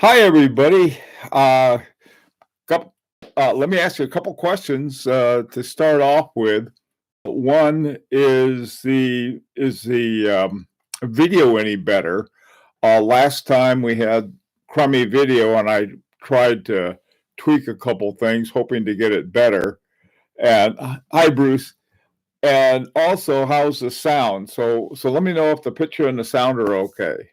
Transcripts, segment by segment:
Hi, everybody. Uh, couple, Let me ask you a couple questions to start off with. One is the video any better? Last time we had crummy video, and I tried to tweak a couple things, hoping to get it better. And hi, Bruce. And also, how's the sound? So let me know if the picture and the sound are okay.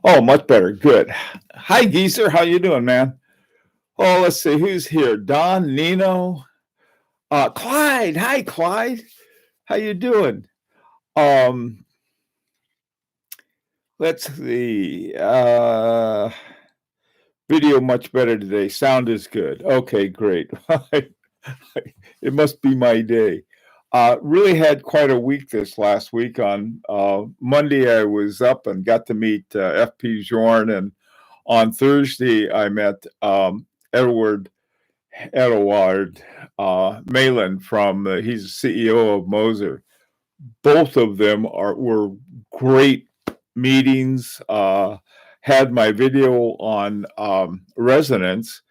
Oh, much better. Good. Hi, Geezer. How you doing, man? Oh, let's see who's here. Don, Nino, Clyde. Hi, Clyde. How you doing? Um, let's see. Video much better today. Sound is good. Okay, great. It must be my day. Really had quite a week this last week. On Monday, I was up and got to meet FP Jorn, and on Thursday, I met Edward Malin from he's the CEO of Moser. Both of them were great meetings. Had my video on resonance,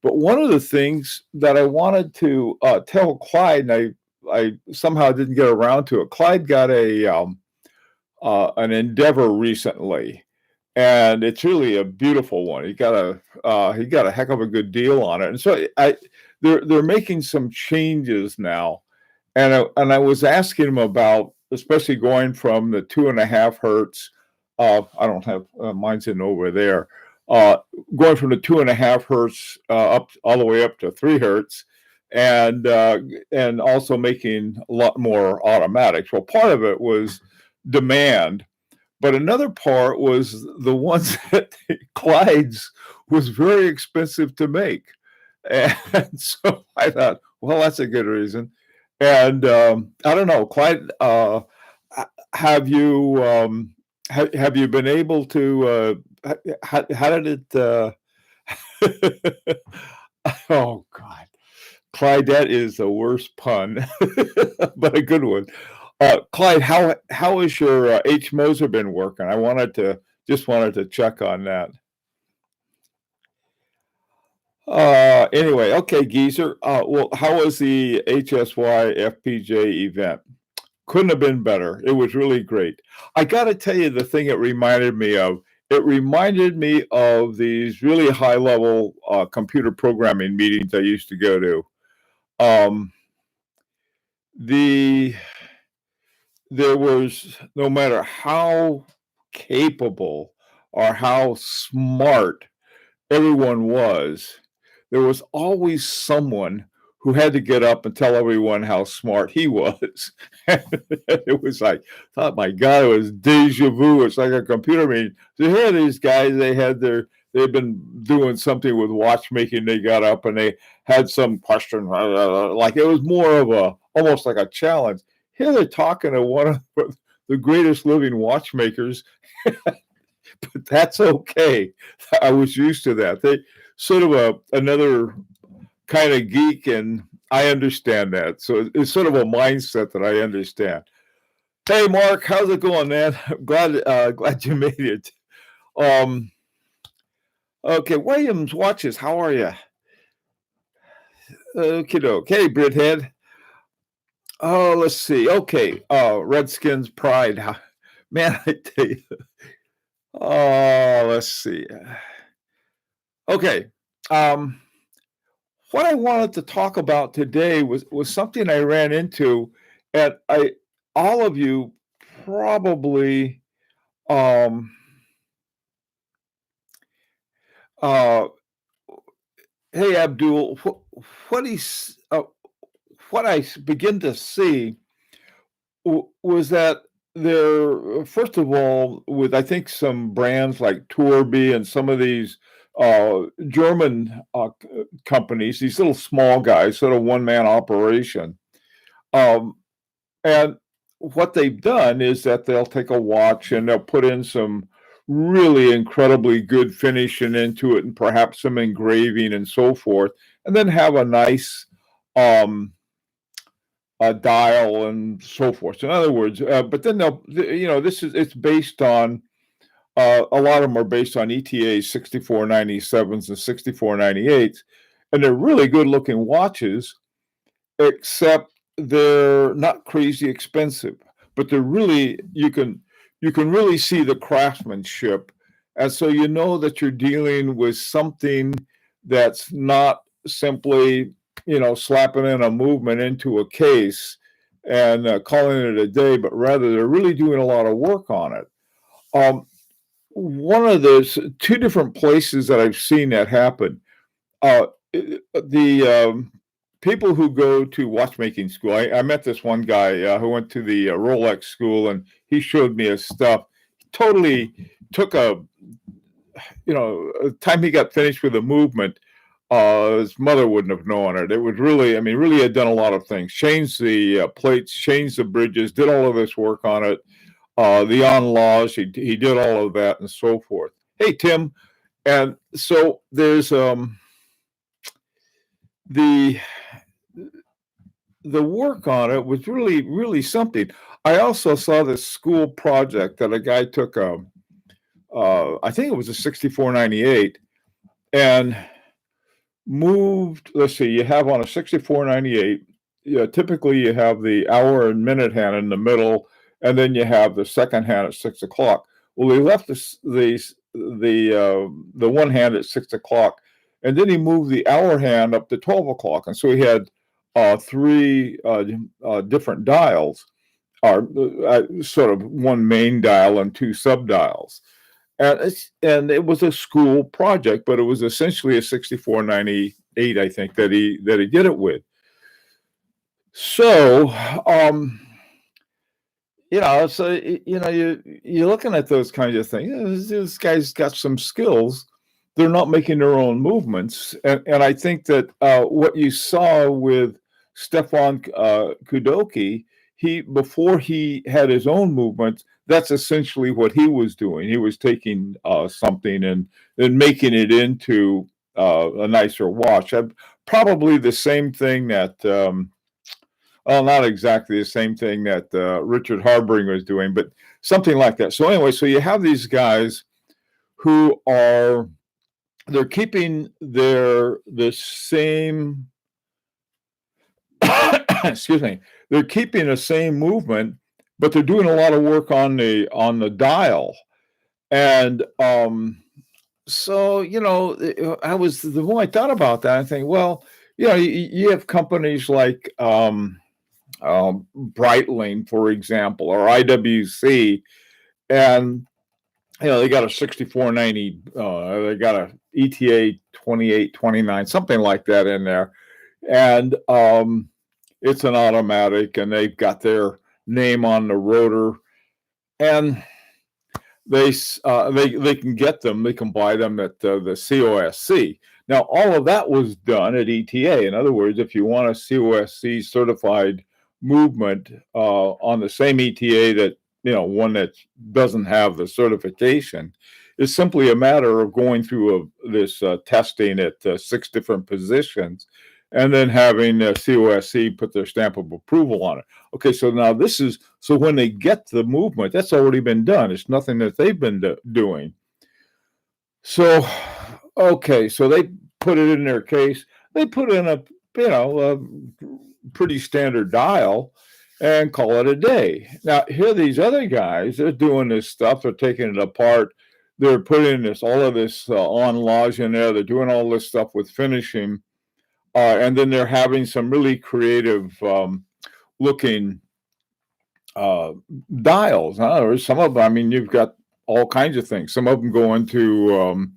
but one of the things that I wanted to tell Clyde, and I somehow didn't get around to it. Clyde got an Endeavor recently, and it's really a beautiful one. He got a heck of a good deal on it, and so they're making some changes now, and I was asking him about, especially going from the 2.5 hertz. I don't have mine's in over there. Going from the 2.5 hertz up all the way up to 3 hertz, and also making a lot more automatics. Well, part of it was demand, but another part was the ones that Clyde's was very expensive to make. And so I thought, well, that's a good reason. And I don't know, Clyde, have you have you been able to? How did it? Oh God, Clyde, that is the worst pun, but a good one. Clyde, how has your H Moser been working? I wanted to check on that. Anyway, okay, Geezer. Well, how was the HSY FPJ event? Couldn't have been better. It was really great. I got to tell you the thing it reminded me of. It reminded me of these really high level computer programming meetings I used to go to. Um, the there was, no matter how capable or how smart everyone was, there was always someone who had to get up and tell everyone how smart he was. It was like, oh my God, it was deja vu. It's like a computer meeting. So here are these guys, they've been doing something with watchmaking. They got up and they had some question, like it was more of almost like a challenge. Here they're talking to one of the greatest living watchmakers, but that's okay. I was used to that. They sort of another kind of geek, and I understand that. So it's sort of a mindset that I understand. Hey, Mark, how's it going, man? Glad you made it. Um, okay, Williams watches. How are you? Okay, Brithead. Oh, let's see. Okay, Redskins pride. Man, I tell you. Oh, let's see. Okay. What I wanted to talk about today was something I ran into, and all of you probably um uh hey Abdul, what he's what I begin to see was that there, first of all, with I think some brands like Torby and some of these German companies, these little small guys, sort of one man operation. Um, and what they've done is that they'll take a watch and they'll put in some really incredibly good finishing into it and perhaps some engraving and so forth, and then have a nice um, dial and so forth. So in other words, but then it's based on a lot of them are based on ETA 6497s and 6498s, and they're really good looking watches, except they're not crazy expensive, but they're really you can really see the craftsmanship, and so you know that you're dealing with something that's not simply slapping in a movement into a case and calling it a day, but rather they're really doing a lot of work on it. One of those two different places that I've seen that happen. The people who go to watchmaking school, I met this one guy who went to the Rolex school, and he showed me his stuff. Totally took time he got finished with the movement, his mother wouldn't have known it. It was really, I mean, really had done a lot of things, changed the plates, changed the bridges, did all of this work on it. The on-laws, he did all of that and so forth. Hey, Tim. And so there's the work on it was really, really something. I also saw this school project that a guy took I think it was a 6498 and moved, let's see, you have on a 6498, typically you have the hour and minute hand in the middle, and then you have the second hand at 6 o'clock. Well, he left the one hand at 6 o'clock, and then he moved the hour hand up to 12 o'clock, and so he had three different dials, or sort of one main dial and two sub dials. And it was a school project, but it was essentially a 6498, I think, that he did it with. So, you're looking at those kinds of things. This guy's got some skills. They're not making their own movements, and I think that what you saw with Stefan Kudoki, before he had his own movements, that's essentially what he was doing. He was taking something and making it into a nicer watch. Probably the same thing that, well, not exactly the same thing that Richard Harbring was doing, but something like that. So anyway, so you have these guys who they're keeping the same, excuse me, they're keeping the same movement, but they're doing a lot of work on the dial. And so, the more I thought about that, I think, well, you have companies like Breitling, for example, or IWC, and they got a 6490, they got a ETA 2829, something like that in there, and it's an automatic, and they've got their name on the rotor, and they can get them, they can buy them at the COSC. Now, all of that was done at ETA. In other words, if you want a COSC certified movement on the same ETA that, one that doesn't have the certification, it's simply a matter of going through this testing at 6 different positions, and then having COSC put their stamp of approval on it. Okay, so now so when they get the movement, that's already been done. It's nothing that they've been doing. So, okay, so they put it in their case. They put in a pretty standard dial and call it a day. Now, here these other guys, they're doing this stuff. They're taking it apart. They're putting all of this on-lodge in there. They're doing all this stuff with finishing. And then they're having some really creative looking dials. In other words, some of them, I mean, you've got all kinds of things. Some of them go into,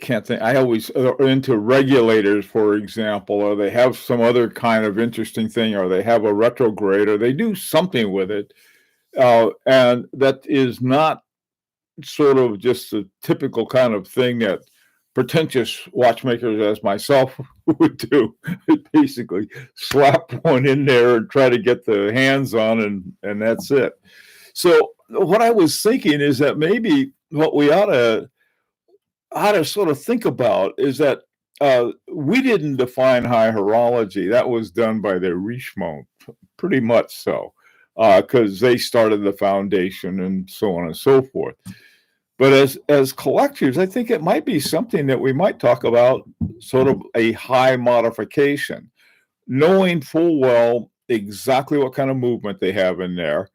can't think. I always are into regulators, for example, or they have some other kind of interesting thing, or they have a retrograde, or they do something with it. And that is not sort of just a typical kind of thing that pretentious watchmakers as myself would do. Basically slap one in there and try to get the hands on, and that's it. So what I was thinking is that maybe what we ought to how to sort of think about is that we didn't define high horology. That was done by the Richemont, pretty much so, because they started the foundation and so on and so forth. But as collectors, I think it might be something that we might talk about, sort of a high modification, knowing full well exactly what kind of movement they have in there.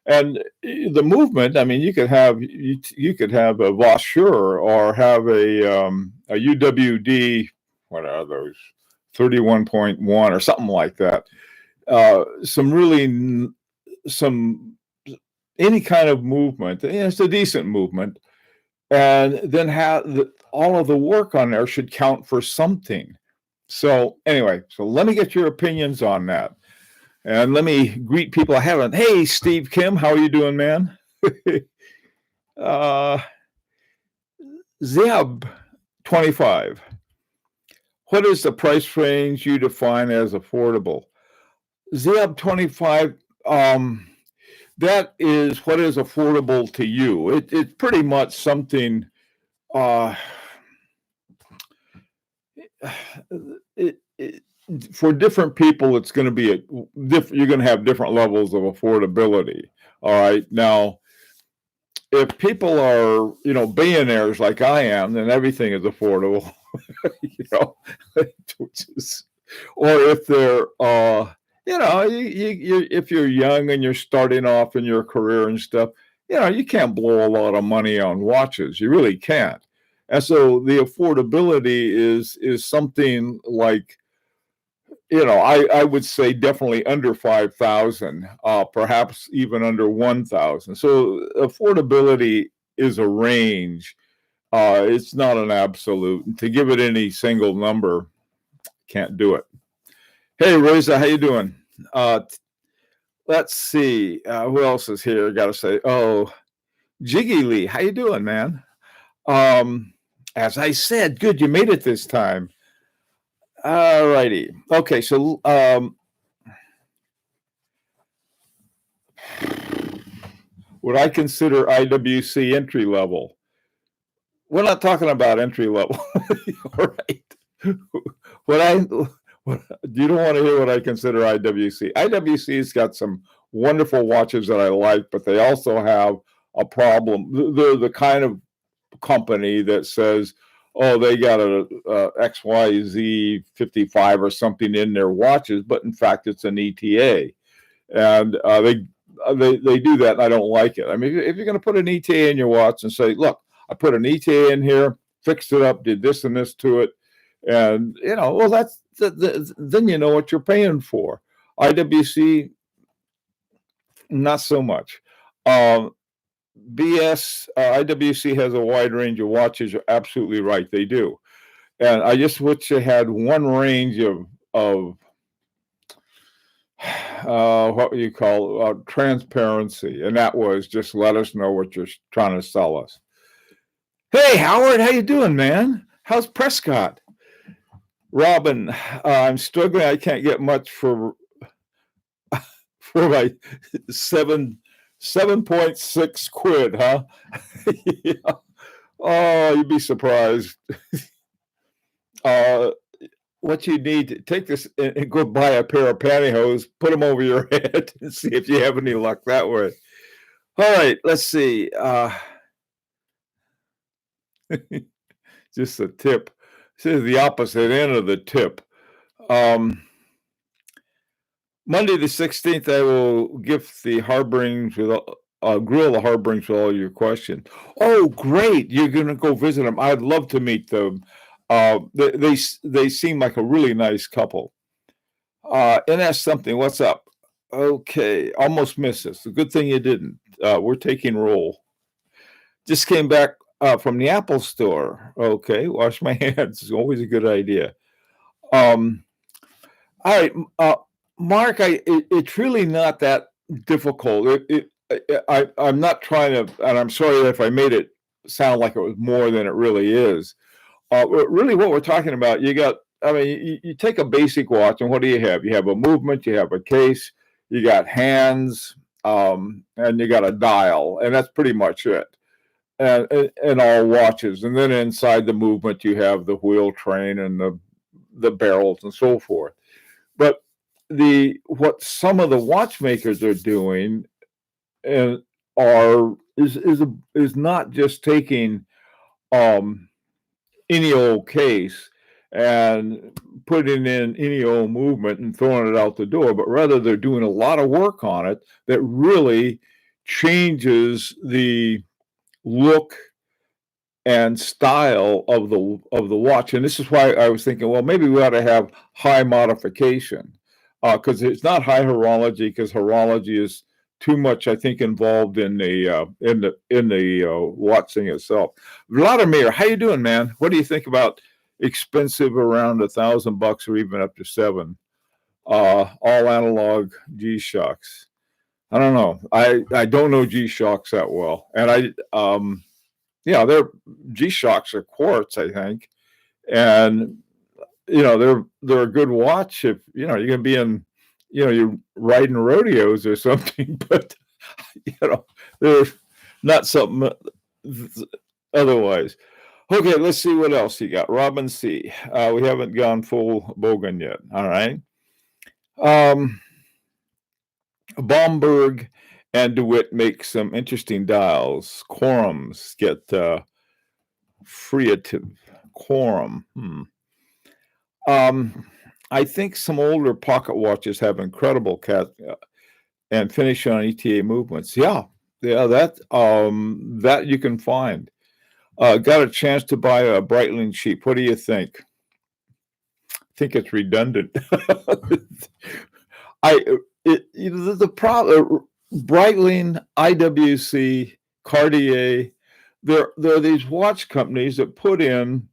And the movement, I mean, you could have a Vossure or have a UWD, what are those, 31.1 or something like that. Some really some any kind of movement. It's a decent movement, and then all of the work on there should count for something. So anyway, so let me get your opinions on that. And let me greet people I haven't. Hey, Steve Kim, how are you doing, man? uh, Zeb 25. What is the price range you define as affordable? Zeb 25, that is what is affordable to you. It's pretty much something, it, for different people, it's going to be you're going to have different levels of affordability. All right. Now, if people are, billionaires like I am, then everything is affordable, or if they're, if you're young and you're starting off in your career and stuff, you can't blow a lot of money on watches. You really can't. And so the affordability is something like, I would say definitely under 5,000, perhaps even under 1,000. So affordability is a range. It's not an absolute. And to give it any single number, can't do it. Hey, Rosa, how you doing? Let's see. Who else is here? I got to say, Jiggy Lee, how you doing, man? As I said, good, you made it this time. All righty. Okay, so would I consider IWC entry level? We're not talking about entry level. All right. You don't want to hear what I consider IWC. IWC's got some wonderful watches that I like, but they also have a problem. They're the kind of company that says, oh, they got a XYZ 55 or something in their watches, but in fact, it's an ETA. And they do that, and I don't like it. I mean, if you're going to put an ETA in your watch and say, look, I put an ETA in here, fixed it up, did this and this to it, and, well, that's then you know what you're paying for. IWC, not so much. BS, IWC has a wide range of watches. You're absolutely right. They do. And I just wish they had one range of what you call transparency. And that was just let us know what you're trying to sell us. Hey, Howard, how you doing, man? How's Prescott? Robin, I'm struggling. I can't get much for my 7.6 quid, huh? Yeah. Oh, you'd be surprised. What you need to take this and go buy a pair of pantyhose, put them over your head, and see if you have any luck that way. All right, let's see. Just a tip. This is the opposite end of the tip. Monday the 16th, I will gift the Harborings with grill the Harborings with all your questions. Oh, great! You're going to go visit them. I'd love to meet them. They seem like a really nice couple. And that's something. What's up? Okay, almost missed this. A good thing you didn't. We're taking roll. Just came back from the Apple store. Okay, wash my hands. It's always a good idea. All right, Mark. It's really not that difficult. I'm not trying to, and I'm sorry if I made it sound like it was more than it really is. Really, what we're talking about, you take a basic watch, and what do you have? You have a movement, you have a case, you got hands, and you got a dial, and that's pretty much it. and all watches. And then inside the movement, you have the wheel train and the barrels and so forth. But the what some of the watchmakers are doing and are is not just taking um, any old case and putting in any old movement and throwing it out the door, but rather they're doing a lot of work on it that really changes the look and style of the watch. And this is why I was thinking, well, maybe we ought to have high modification because it's not high horology because horology is too much, I think, involved in the watch thing itself. Vladimir, how you doing, man? What do you think about expensive around $1,000 or even up to seven? All analog G Shocks. I don't know. I don't know G Shocks that well, and yeah, they're G Shocks are quartz, I think, and they're a good watch if you're gonna be in, you're riding rodeos or something, but they're not something otherwise. Okay, let's see what else you got. Robin C. We haven't gone full Bogan yet. All right. Bomberg and DeWitt make some interesting dials. Quorums get Freative Quorum. I think some older pocket watches have incredible and finish on ETA movements. Yeah, that you can find. Got a chance to buy a Breitling sheep. What do you think? I think it's redundant. The problem, Breitling, IWC, Cartier, there are these watch companies that put in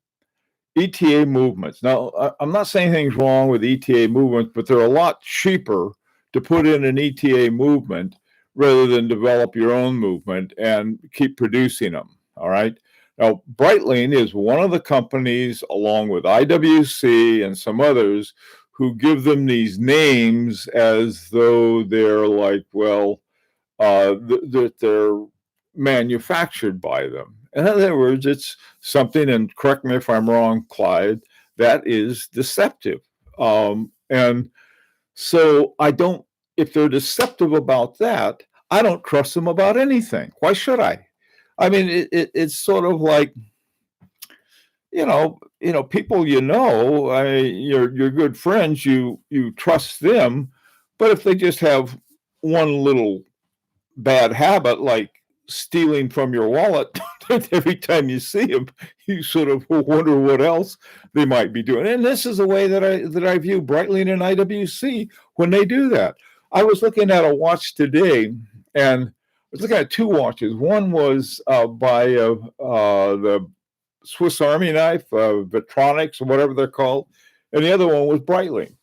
ETA movements. Now, I'm not saying anything's wrong with ETA movements, but they're a lot cheaper to put in an ETA movement rather than develop your own movement and keep producing them. All right. Now, Breitling is one of the companies, along with IWC and some others, who give them these names as though they're like, well, that they're manufactured by them. In other words, it's something, and correct me if I'm wrong, Clyde, that is deceptive. And so if they're deceptive about that, I don't trust them about anything. Why should I? I mean, it's sort of like, people your good friends, you trust them, but if they just have one little bad habit, like stealing from your wallet every time you see them, you sort of wonder what else they might be doing. And this is the way that I view Breitling and IWC when they do that. I was looking at a watch today, and I was looking at two watches. One was by the Swiss Army knife, Vitronics, or whatever they're called, and the other one was Breitling.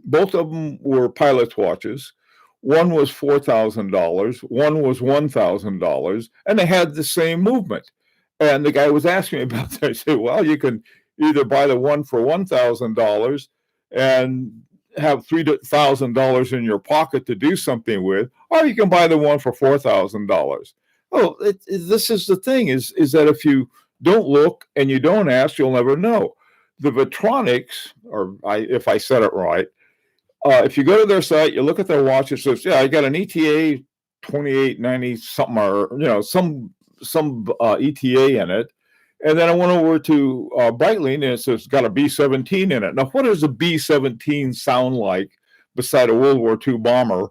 Both of them were pilot's watches. One was $4,000, one was $1,000, and they had the same movement. And the guy was asking me about that. I said, well, you can either buy the one for $1,000 and have $3,000 in your pocket to do something with, or you can buy the one for $4,000. Oh, this is the thing: is that if you don't look and you don't ask, you'll never know. The Vitronics, if I said it right, if you go to their site, you look at their watch, it says, yeah, I got an ETA 2890 something, or some ETA in it. And then I went over to Breitling, and it says it's got a B-17 in it. Now, what does a B-17 sound like beside a World War II bomber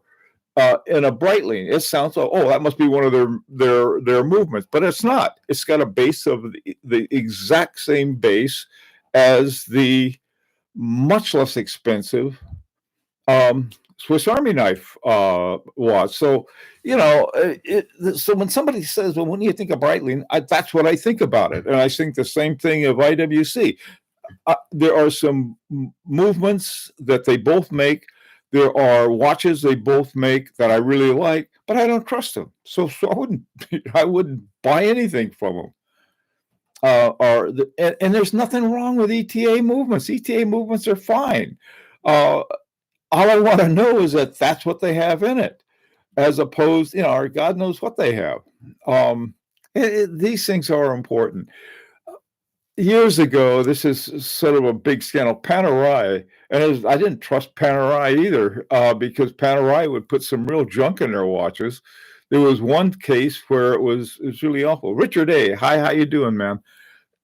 in a Breitling? It sounds like, oh, that must be one of their movements, but it's not. It's got a base of the exact same base as the much less expensive Swiss Army knife watch. So, so when somebody says, well, when do you think of Breitling? That's what I think about it. And I think the same thing of IWC. There are some movements that they both make. There are watches they both make that I really like, but I don't trust them. So I wouldn't buy anything from them. And there's nothing wrong with ETA movements. ETA movements are fine. All I want to know is that that's what they have in it, as opposed, or God knows what they have. These things are important. Years ago, this is sort of a big scandal. Panerai, and I didn't trust Panerai either, because Panerai would put some real junk in their watches. There was one case where it was really awful. Richard A, hi, how you doing, man?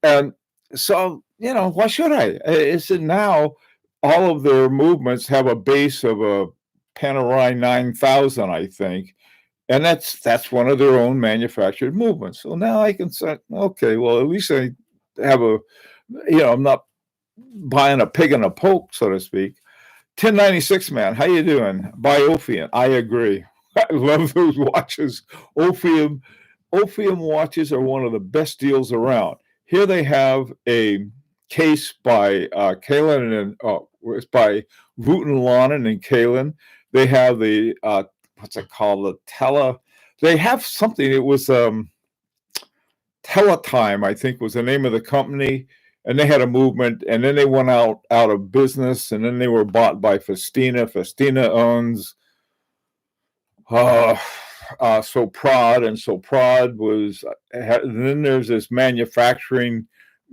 And so, why should I? It's that now all of their movements have a base of a Panerai 9000, I think, and that's one of their own manufactured movements. So now I can say, okay, well, at least I have I'm not buying a pig in a poke, so to speak. 1096 man, how you doing? Buy Ophium. I agree. I love those watches. Ophium watches are one of the best deals around. Here they have a case by Kalin and it's by Wooten Lonnen and Kalin. They have the what's it called? The They have something. It was Teletime, I think, was the name of the company, and they had a movement, and then they went out of business, and then they were bought by Festina. Festina owns Soprod, and Soprod was. And then there's this manufacturing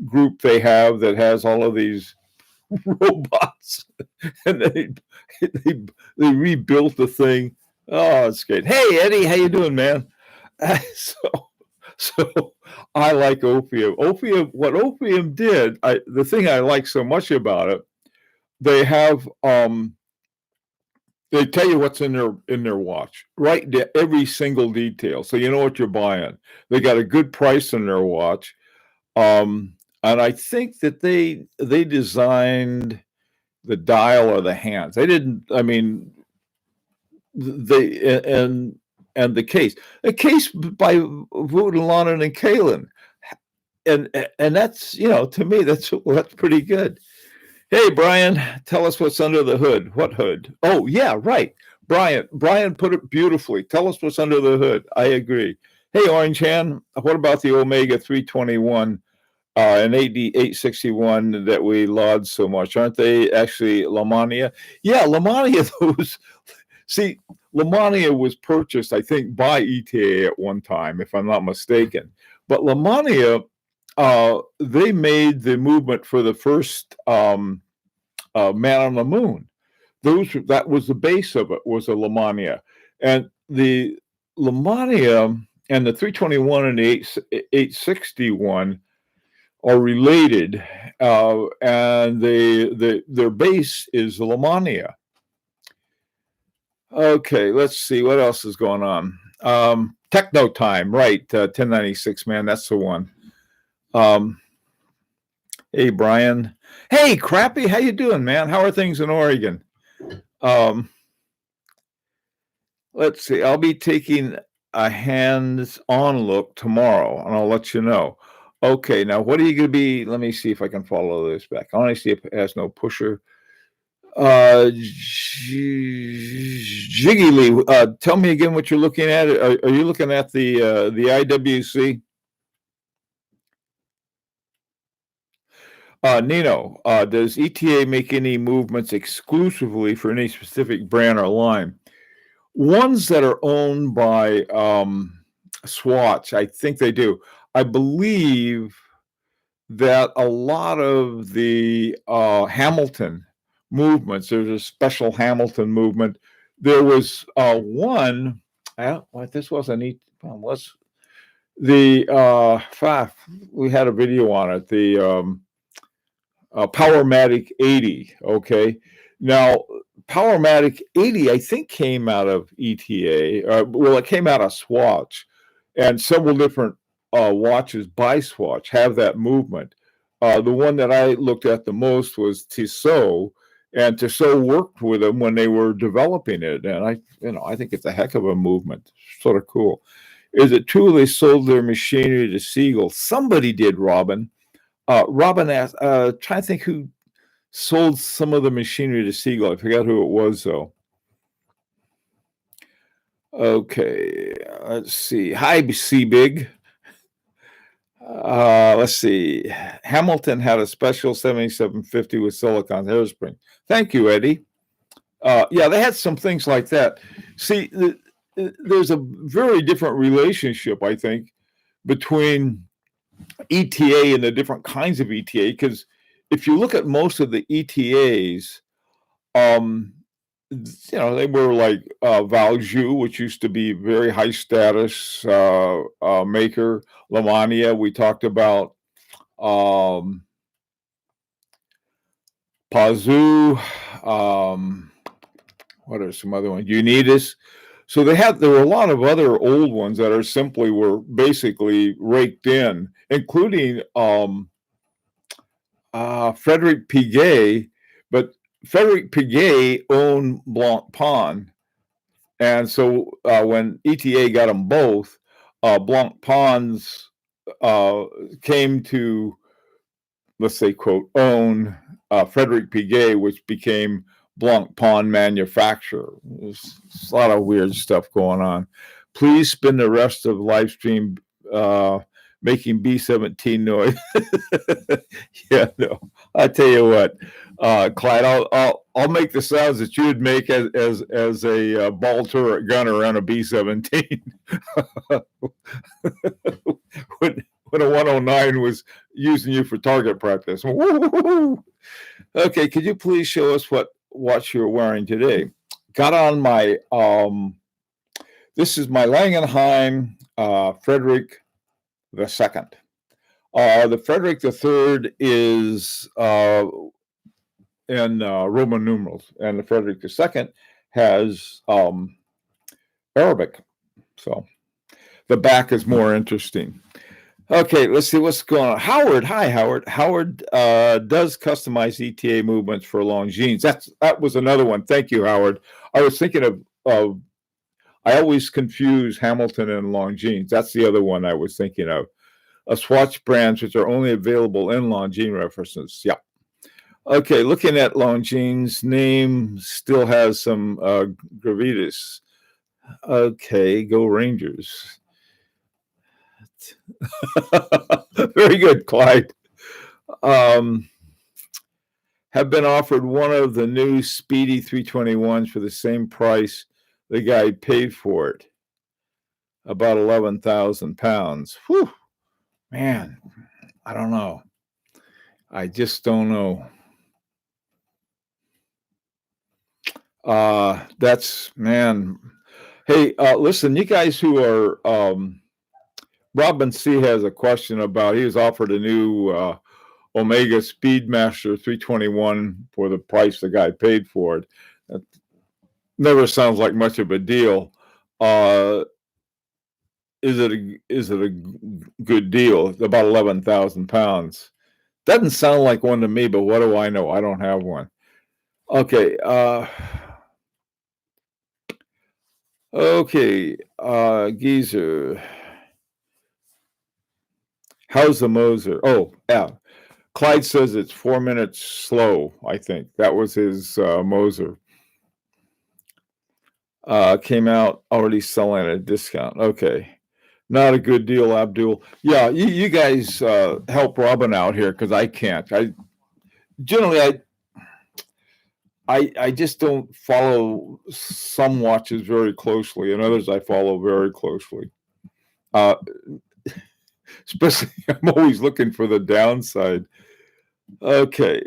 group they have that has all of these robots, and they rebuilt the thing. Oh, it's great. Hey, Eddie, how you doing, man? So I like Ophium. What Ophium did, the thing I like so much about it, they have they tell you what's in their watch, right? Every single detail, so you know what you're buying. They got a good price on their watch, and I think that they designed the dial or the hands. They didn't. I mean, they and the case by Wooten Lonnen and Kalin, and that's to me that's pretty good. Hey, Brian, tell us what's under the hood. What hood? Oh, yeah, right. Brian put it beautifully. Tell us what's under the hood. I agree. Hey, Orange Hand, what about the Omega 321 and AD 861 that we laud so much? Aren't they actually Lamania? Yeah, Lamania, those. See, Lamania was purchased, I think, by ETA at one time, if I'm not mistaken. But Lamania, they made the movement for the first man on the moon. That was the base of it, was a Lamania. And the Lamania and the 321 and the 861 are related, and their base is Lamania. Okay, let's see what else is going on. Techno Time, right? 1096, man, that's the one. Hey, Brian. Hey, Crappy, how you doing, man? How are things in Oregon? Let's see. I'll be taking a hands-on look tomorrow, and I'll let you know. Okay, now what are you going to be? Let me see if I can follow this back. I want to see if it has no pusher. Jiggly, tell me again what you're looking at. Are you looking at the IWC? Nino, does ETA make any movements exclusively for any specific brand or line? Ones that are owned by Swatch, I think they do. I believe that a lot of the Hamilton movements, there's a special Hamilton movement. There was one, this wasn't was the we had a video on it, the Powermatic 80. Okay, now Powermatic 80 I think came out of ETA. Well, it came out of Swatch, and several different watches by Swatch have that movement. The one that I looked at the most was Tissot, and Tissot worked with them when they were developing it, and I think it's a heck of a movement. Sort of cool. Is it true they sold their machinery to Siegel? Somebody did, Robin. Robin asked, trying to think who sold some of the machinery to Siegel. I forgot who it was, though. Okay, let's see. Hi, C-Big. Let's see. Hamilton had a special 7750 with silicon hairspring. Thank you, Eddie. Yeah, they had some things like that. See, there's a very different relationship, I think, between ETA and the different kinds of ETA, because if you look at most of the ETAs, they were like Valjoux, which used to be very high status maker. Lamania, we talked about. Pazoo, what are some other ones? Unitas. So there were a lot of other old ones that were basically raked in, including Frederick Piguet, but Frederick Piguet owned Blanc Pond. And so when ETA got them both, Blanc Ponds came to, let's say, quote, own Frederick Piguet, which became Blanc Pond Manufacturer. There's a lot of weird stuff going on. Please spend the rest of the live stream making B-17 noise. Yeah, no. I tell you what, Clyde, I'll make the sounds that you would make as a ball turret gunner on a B-17. when a 109 was using you for target practice. Okay, could you please show us what watch you're wearing today? Got on my, this is my Langenheim Frederick II. The Frederick III is in Roman numerals, and the Frederick II has Arabic. So the back is more interesting. Okay, let's see what's going on. Howard, hi, Howard. Howard does customize ETA movements for Longines. That was another one. Thank you, Howard. I was thinking of I always confuse Hamilton and Longines. That's the other one I was thinking of. Swatch brands which are only available in Longines references. Yeah. Okay, looking at Longines, name still has some gravitas. Okay, go Rangers. Very good, Clyde. Have been offered one of the new Speedy 321s for the same price the guy paid for it, about 11,000 pounds. Whew, man, I don't know. I just don't know. That's, man. Hey, listen, you guys who are, Robin C has a question about, he was offered a new Omega Speedmaster 321 for the price the guy paid for it. That never sounds like much of a deal. Is it a good deal? It's about 11,000 pounds. Doesn't sound like one to me, but what do I know? I don't have one. Okay. Okay. Geezer. How's the Moser? Oh, yeah. Clyde says it's 4 minutes slow, I think. That was his Moser. Came out already selling at a discount. Okay. Not a good deal, Abdul. Yeah, you guys help Robin out here because I can't. I just don't follow some watches very closely, and others I follow very closely. Especially, I'm always looking for the downside. Okay.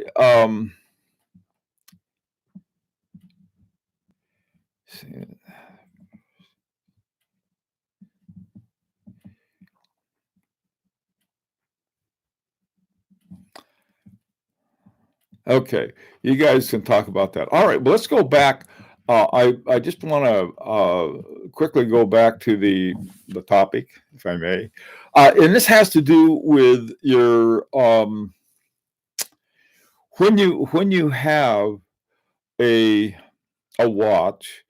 Okay, you guys can talk about that. All right, well, let's go back. I just want to quickly go back to the topic, if I may, and this has to do with your when you have a watch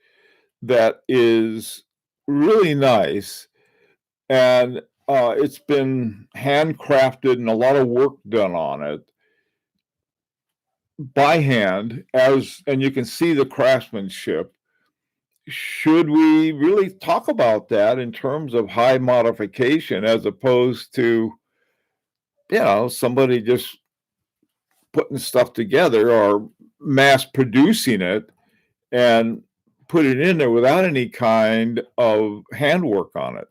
that is really nice and it's been handcrafted and a lot of work done on it by hand, and you can see the craftsmanship. Should we really talk about that in terms of high modification as opposed to, somebody just putting stuff together or mass producing it and put it in there without any kind of handwork on it?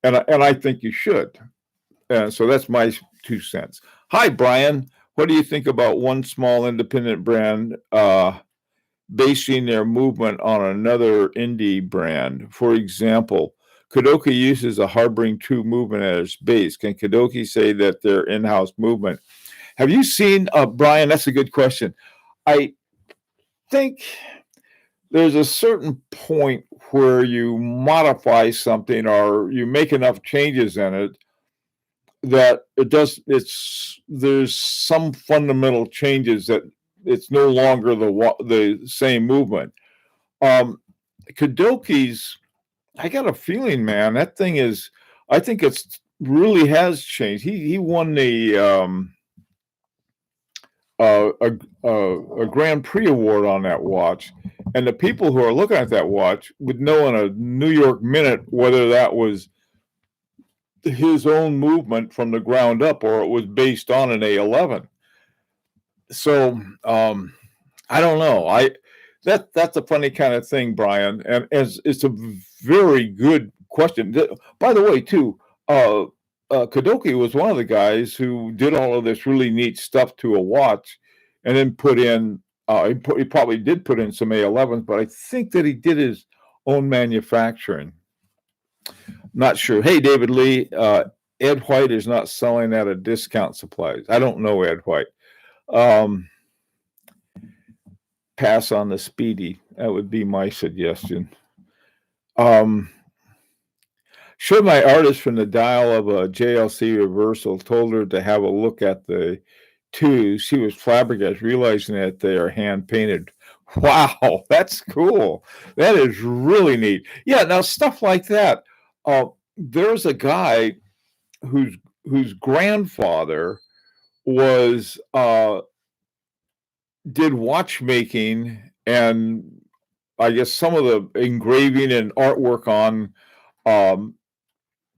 And I think you should. And so that's my 2 cents. Hi, Brian. What do you think about one small independent brand basing their movement on another indie brand? For example, Kadoki uses a Harboring True movement at its base. Can Kadoki say that their in-house movement? Have you seen, Brian? That's a good question. I think there's a certain point where you modify something or you make enough changes in it that there's some fundamental changes that it's no longer the same movement. Kadoki's, I got a feeling, man, that thing is, I think it's really has changed. He won the a Grand Prix award on that watch, and the people who are looking at that watch would know in a New York minute whether that was his own movement from the ground up or it was based on an A11. So I don't know. That's a funny kind of thing, Brian, and it's a very good question. By the way, too, Kadoki was one of the guys who did all of this really neat stuff to a watch, and then put in. He probably did put in some A11s, but I think that he did his own manufacturing. Not sure. Hey, David Lee, Ed White is not selling at a discount supplies. I don't know Ed White. Pass on the Speedy. That would be my suggestion. Showed my artist from the dial of a JLC reversal, told her to have a look at the twos. She was flabbergasted, realizing that they are hand painted. Wow, that's cool. That is really neat. Yeah, now stuff like that. There's a guy whose grandfather was did watchmaking, and I guess some of the engraving and artwork on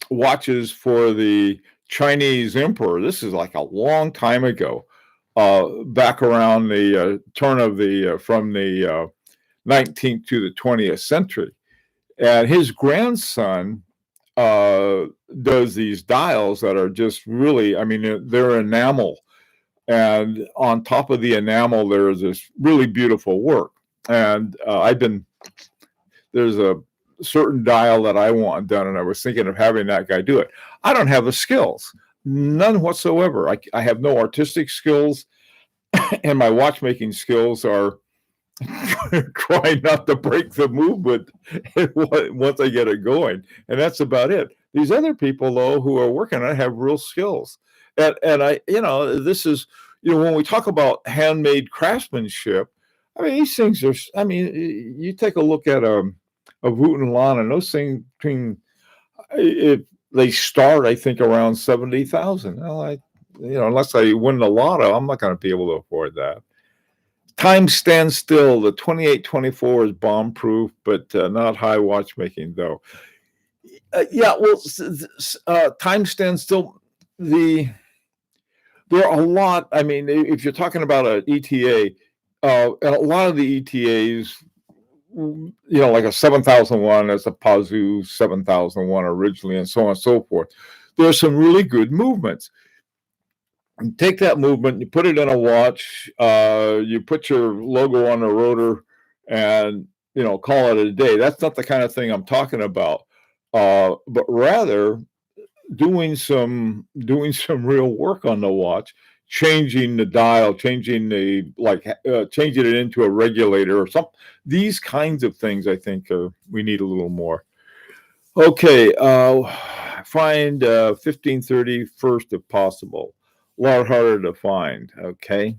watches for the Chinese emperor. This is like a long time ago, back around the turn of the from the 19th to the 20th century. And his grandson does these dials that are just really, I mean, they're enamel. And on top of the enamel, there is this really beautiful work. And there's a certain dial that I want done, and I was thinking of having that guy do it. I don't have the skills, none whatsoever. I have no artistic skills, and my watchmaking skills are trying not to break the movement once I get it going, and that's about it. These other people, though, who are working on it have real skills, and I, this is, when we talk about handmade craftsmanship, I mean, these things are. I mean, you take a look at a Wooten Lawn, and those things, they start, I think, around 70,000. Well, unless I win the lotto, I'm not going to be able to afford that. Time stands still. The 2824 is bomb-proof, but not high watchmaking, though. Time stands still. There are a lot. I mean, if you're talking about an ETA, a lot of the ETAs, like a 7001, that's a Pazoo 7001 originally, and so on and so forth. There are some really good movements. You take that movement, you put it in a watch, you put your logo on the rotor, and call it a day. That's not the kind of thing I'm talking about, but rather doing some real work on the watch, changing the dial, changing changing it into a regulator or something. These kinds of things, I think, we need a little more. Okay, find 1530 first if possible. A lot harder to find. Okay,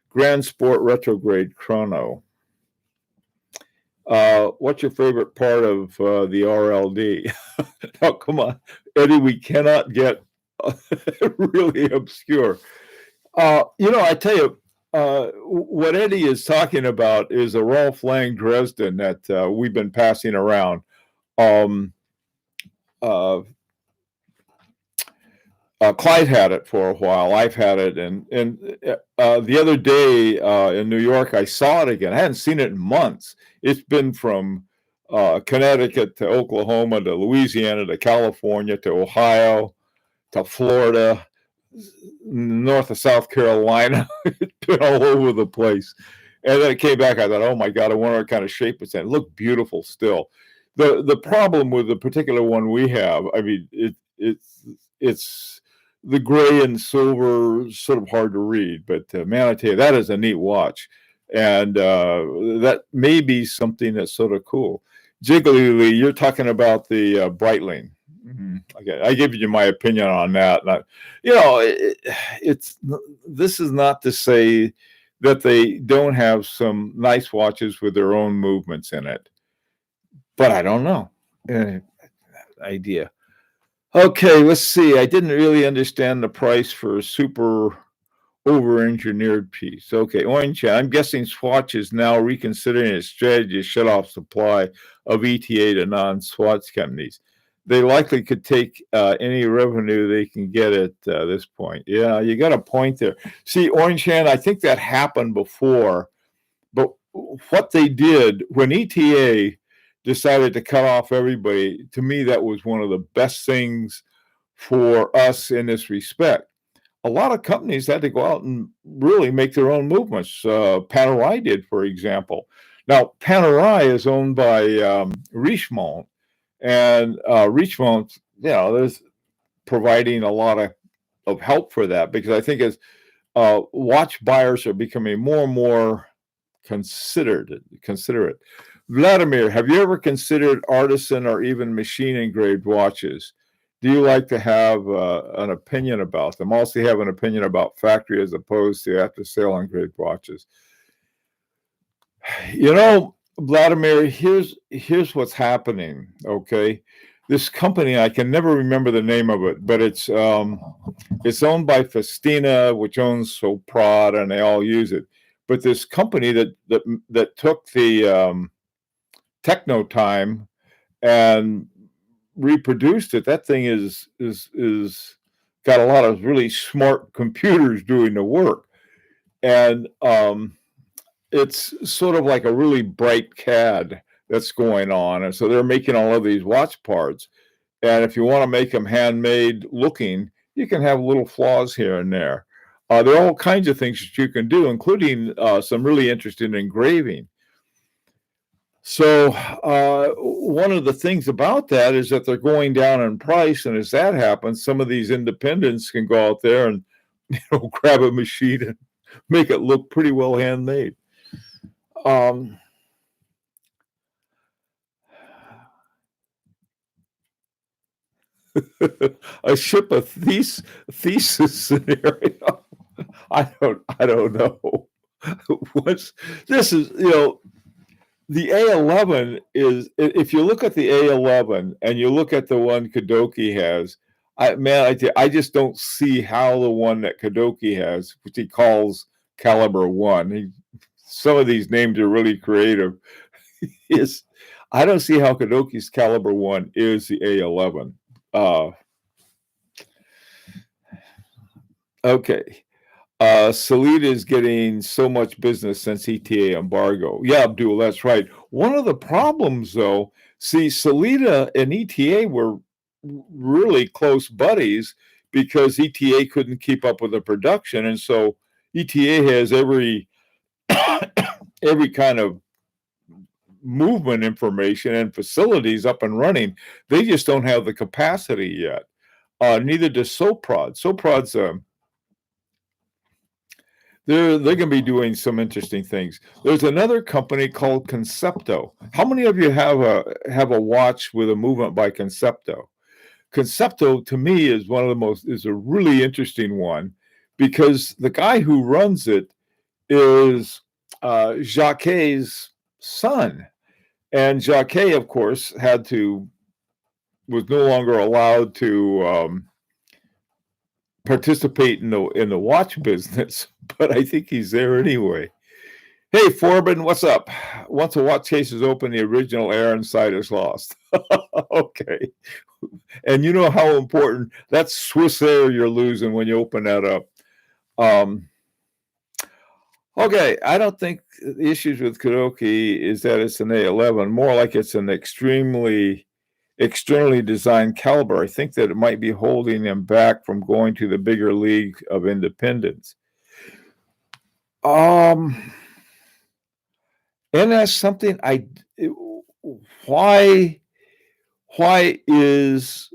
Grand Sport retrograde chrono. What's your favorite part of the RLD? Oh, come on, Eddie, we cannot get really obscure. I tell you, what Eddie is talking about is a Rolf Lang Dresden that we've been passing around. Clyde had it for a while. I've had it, and the other day in New York, I saw it again. I hadn't seen it in months. It's been from Connecticut to Oklahoma to Louisiana to California to Ohio to Florida, north of South Carolina. It's been all over the place. And then it came back. I thought, oh my God, I wonder what kind of shape it's in. It looked beautiful still. The problem with the particular one we have, I mean, it's the gray and silver, sort of hard to read. But man, I tell you, that is a neat watch, and that may be something that's sort of cool. Jiggly, you're talking about the Breitling. Okay, I give you my opinion on that. And it's this is not to say that they don't have some nice watches with their own movements in it, but I don't know. Idea. Okay, let's see. I didn't really understand the price for a super over-engineered piece. Okay, Orange, I'm guessing Swatch is now reconsidering its strategy to shut off supply of ETA to non-Swatch companies. They likely could take any revenue they can get at this point. Yeah, you got a point there. See, Orange Hand, I think that happened before, but what they did when ETA decided to cut off everybody, to me, that was one of the best things for us in this respect. A lot of companies had to go out and really make their own movements. Panerai did, for example. Now, Panerai is owned by Richemont, and Richemont, there's providing a lot of help for that, because I think as watch buyers are becoming more and more considerate. Vladimir, have you ever considered artisan or even machine engraved watches? Do you like to have an opinion about them? Also, have an opinion about factory as opposed to after sale engraved watches? Vladimir, here's what's happening. Okay, this company, I can never remember the name of it, but it's owned by Festina, which owns Soprod, and they all use it. But this company that took the Techno Time and reproduced it, that thing is got a lot of really smart computers doing the work, and it's sort of like a really bright CAD that's going on, and so they're making all of these watch parts. And if you want to make them handmade looking, you can have little flaws here and there. There are all kinds of things that you can do, including some really interesting engraving. So one of the things about that is that they're going down in price, and as that happens, some of these independents can go out there and grab a machine and make it look pretty well handmade. A ship of thesis scenario. I don't know. This is, the A11 is, if you look at the A11 and you look at the one Kadoki has, I just don't see how the one that Kadoki has, which he calls Caliber 1, some of these names are really creative, I don't see how Kadoki's Caliber 1 is the A11. Okay. Salida is getting so much business since ETA embargo. Yeah, Abdul, that's right. One of the problems, though, see, Salida and ETA were really close buddies because ETA couldn't keep up with the production, and so ETA has every kind of movement information and facilities up and running. They just don't have the capacity yet. Neither does Soprod. Soprod's they're going to be doing some interesting things. There's another company called Concepto. How many of you have a watch with a movement by Concepto? Concepto, to me, is a really interesting one, because the guy who runs it is Jacquet's son, and Jacquet, of course, was no longer allowed to participate in the watch business, but I think he's there anyway. Hey, Forbin, what's up? Once a watch case is open, the original air inside is lost. Okay. And you know how important, that's Swiss air you're losing when you open that up. Okay, I don't think the issues with Kadoki is that it's an A11, more like it's an extremely externally designed caliber. I think that it might be holding him back from going to the bigger league of independence. Um, and that's something why is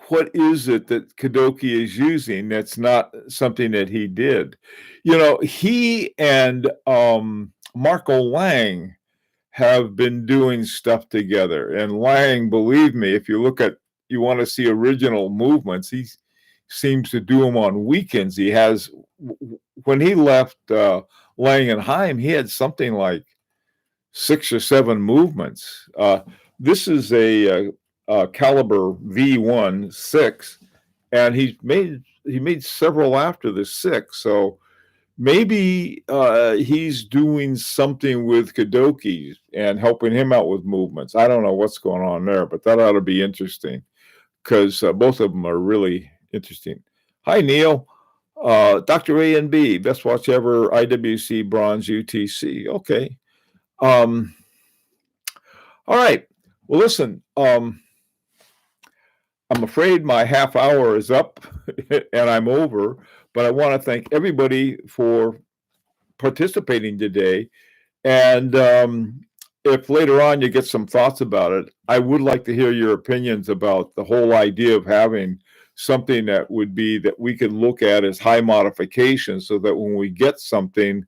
what is it that Kadoki is using that's not something that he did? He and Marco Lang have been doing stuff together. And Lang, believe me, if you want to see original movements, he seems to do them on weekends. When he left Lang and Heim, he had something like 6 or 7 movements. This is a caliber V1 6, and he made several after the 6. So maybe he's doing something with Kadoki and helping him out with movements. I don't know what's going on there, but that ought to be interesting because both of them are really interesting. Hi, Neil. Dr. A and B, best watch ever, IWC Bronze UTC. Okay. All right. Well, listen, I'm afraid my half hour is up and I'm over, but I want to thank everybody for participating today. And if later on you get some thoughts about it, I would like to hear your opinions about the whole idea of having something that we could look at as high modification, so that when we get something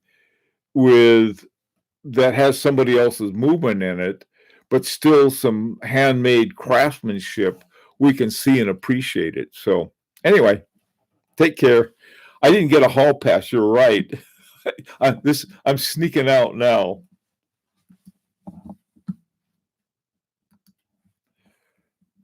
that has somebody else's movement in it, but still some handmade craftsmanship, we can see and appreciate it. So anyway, take care. I didn't get a hall pass. You're right. I'm sneaking out now.